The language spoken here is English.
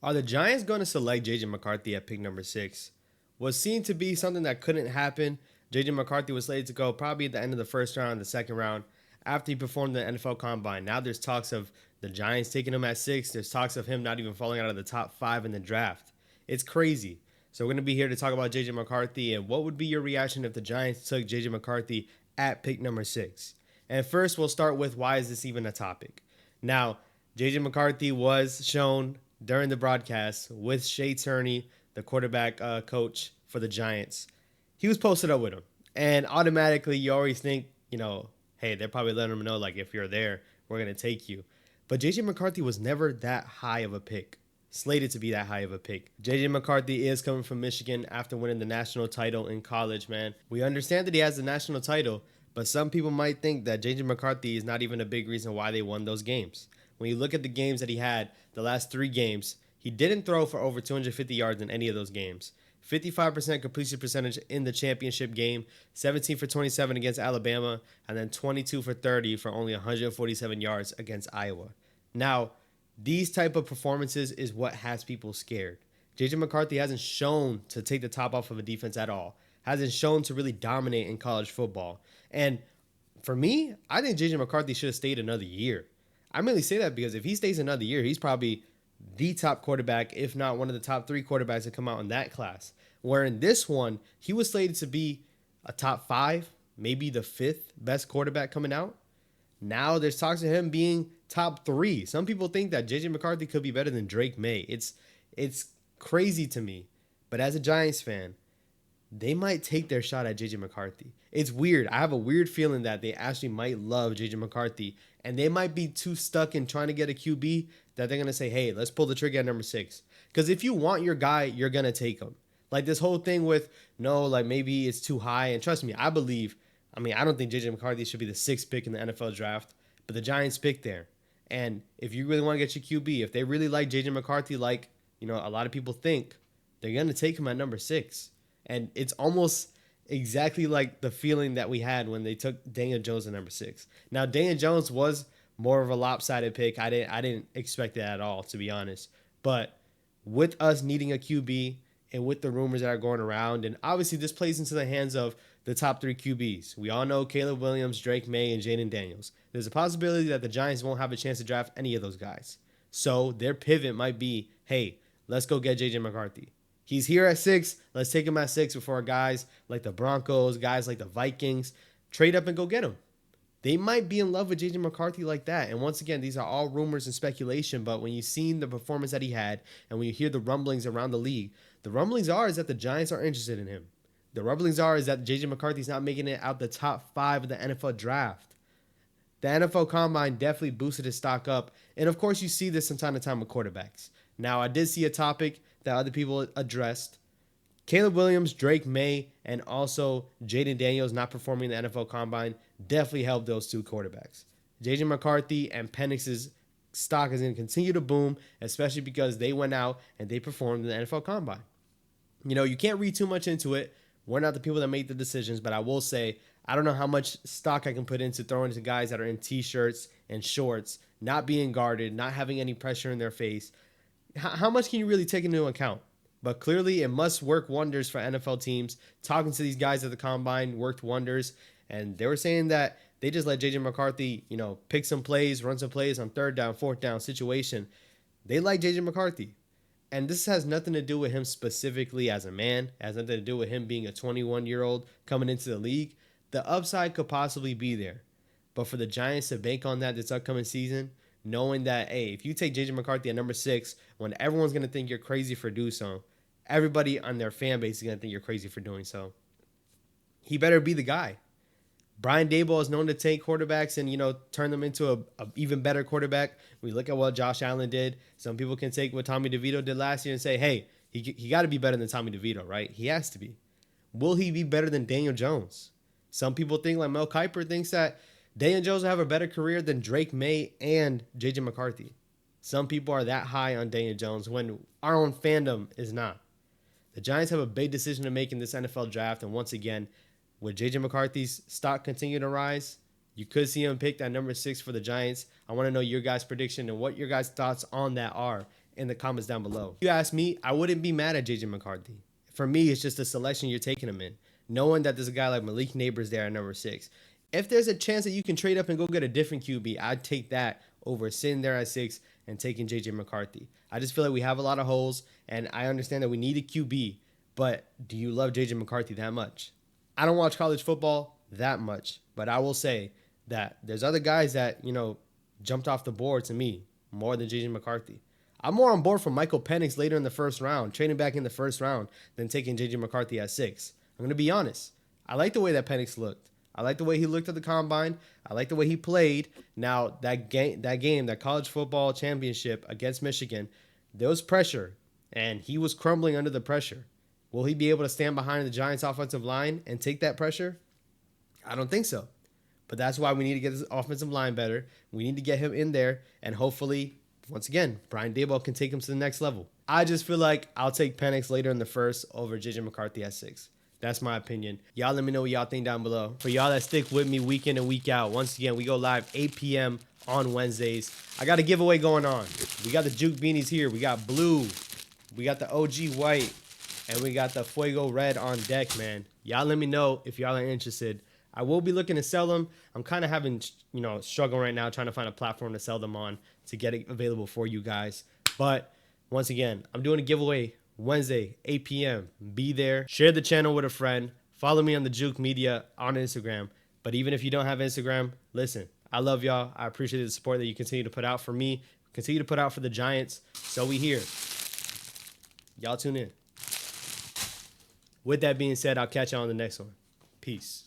Are the Giants going to select JJ McCarthy at pick number 6? Was seen to be something that couldn't happen. JJ McCarthy was slated to go probably at the end of the first round, the second round, after he performed the NFL Combine. Now there's talks of the Giants taking him at 6. There's talks of him not even falling out of the top 5 in the draft. It's crazy. So we're going to be here to talk about JJ McCarthy and what would be your reaction if the Giants took JJ McCarthy at pick number 6. And first, we'll start with why is this even a topic? Now, JJ McCarthy was shown during the broadcast with Shea Turney, the quarterback coach for the Giants. He was posted up with him. And automatically, you always think, hey, they're probably letting him know, like, if you're there, we're going to take you. But JJ McCarthy was never that high of a pick, slated to be that high of a pick. JJ McCarthy is coming from Michigan after winning the national title in college, man. We understand that he has the national title, but some people might think that JJ McCarthy is not even a big reason why they won those games. When you look at the games that he had, the last 3 games, he didn't throw for over 250 yards in any of those games. 55% completion percentage in the championship game, 17 for 27 against Alabama, and then 22 for 30 for only 147 yards against Iowa. Now, these type of performances is what has people scared. JJ McCarthy hasn't shown to take the top off of a defense at all. Hasn't shown to really dominate in college football. And for me, I think JJ McCarthy should have stayed another year. I really say that because if he stays another year, he's probably the top quarterback, if not one of the top 3 quarterbacks that come out in that class. Where in this one, he was slated to be a top 5, maybe the 5th best quarterback coming out. Now there's talks of him being top 3. Some people think that JJ McCarthy could be better than Drake May. It's crazy to me. But as a Giants fan, they might take their shot at JJ McCarthy. It's weird. I have a weird feeling that they actually might love JJ McCarthy and they might be too stuck in trying to get a QB that they're going to say, hey, let's pull the trigger at number 6. Because if you want your guy, you're going to take him. Like this whole thing with, no, like maybe it's too high. And trust me, I don't think JJ McCarthy should be the 6th pick in the NFL draft, but the Giants picked there. And if you really want to get your QB, if they really like JJ McCarthy, like, a lot of people think, they're going to take him at number 6. And it's almost exactly like the feeling that we had when they took Daniel Jones at number 6. Now, Daniel Jones was more of a lopsided pick. I didn't expect that at all, to be honest. But with us needing a QB and with the rumors that are going around, and obviously this plays into the hands of the top 3 QBs. We all know Caleb Williams, Drake May, and Jaden Daniels. There's a possibility that the Giants won't have a chance to draft any of those guys. So their pivot might be, hey, let's go get JJ McCarthy. He's here at 6. Let's take him at 6 before guys like the Broncos, guys like the Vikings, trade up and go get him. They might be in love with JJ McCarthy like that. And once again, these are all rumors and speculation. But when you've seen the performance that he had and when you hear the rumblings around the league, the rumblings are is that the Giants are interested in him. The rumblings are is that JJ McCarthy's not making it out the top 5 of the NFL draft. The NFL Combine definitely boosted his stock up. And of course, you see this from time to time with quarterbacks. Now, I did see a topic that other people addressed. Caleb Williams, Drake May, and also Jaden Daniels not performing in the NFL Combine definitely helped those 2 quarterbacks. JJ McCarthy and Penix's stock is going to continue to boom, especially because they went out and they performed in the NFL Combine. You can't read too much into it. We're not the people that make the decisions, but I will say, I don't know how much stock I can put into throwing to guys that are in t-shirts and shorts, not being guarded, not having any pressure in their face. How much can you really take into account? But clearly, it must work wonders for NFL teams. Talking to these guys at the Combine worked wonders. And they were saying that they just let JJ McCarthy, pick some plays, run some plays on 3rd down, 4th down situation. They like JJ McCarthy. And this has nothing to do with him specifically as a man. It has nothing to do with him being a 21-year-old coming into the league. The upside could possibly be there. But for the Giants to bank on that this upcoming season, knowing that, hey, if you take JJ McCarthy at number 6, when everyone's going to think you're crazy for doing so, everybody on their fan base is going to think you're crazy for doing so. He better be the guy. Brian Daboll is known to take quarterbacks and, turn them into a even better quarterback. We look at what Josh Allen did. Some people can take what Tommy DeVito did last year and say, hey, he got to be better than Tommy DeVito, right? He has to be. Will he be better than Daniel Jones? Some people think, like Mel Kiper thinks that Daniel Jones will have a better career than Drake May and JJ McCarthy. Some people are that high on Daniel Jones when our own fandom is not. The Giants have a big decision to make in this NFL draft, and once again, with JJ McCarthy's stock continue to rise, you could see him picked at number 6 for the Giants. I want to know your guys' prediction and what your guys' thoughts on that are in the comments down below. If you ask me, I wouldn't be mad at JJ McCarthy. For me, it's just the selection you're taking him in, knowing that there's a guy like Malik Neighbors there at number 6. If there's a chance that you can trade up and go get a different QB, I'd take that over sitting there at 6 and taking JJ McCarthy. I just feel like we have a lot of holes, and I understand that we need a QB, but do you love JJ McCarthy that much? I don't watch college football that much, but I will say that there's other guys that, jumped off the board to me more than JJ McCarthy. I'm more on board for Michael Penix later in the first round, trading back in the first round, than taking JJ McCarthy at 6. I'm going to be honest. I like the way that Penix looked. I like the way he looked at the combine. I like the way he played. Now, that college football championship against Michigan, there was pressure, and he was crumbling under the pressure. Will he be able to stand behind the Giants' offensive line and take that pressure? I don't think so. But that's why we need to get this offensive line better. We need to get him in there, and hopefully, once again, Brian Daboll can take him to the next level. I just feel like I'll take Penix later in the first over JJ McCarthy at 6. That's my opinion. Y'all let me know what y'all think down below. For y'all that stick with me week in and week out, once again, we go live 8 p.m. on Wednesdays. I got a giveaway going on. We got the Juke beanies here. We got blue. We got the OG white. And we got the Fuego red on deck, man. Y'all let me know if y'all are interested. I will be looking to sell them. I'm kind of having, struggle right now trying to find a platform to sell them on to get it available for you guys. But once again, I'm doing a giveaway Wednesday, 8 p.m. Be there. Share the channel with a friend. Follow me on the Juke Media on Instagram. But even if you don't have Instagram, listen, I love y'all. I appreciate the support that you continue to put out for me. Continue to put out for the Giants. So we here. Y'all tune in. With that being said, I'll catch y'all on the next one. Peace.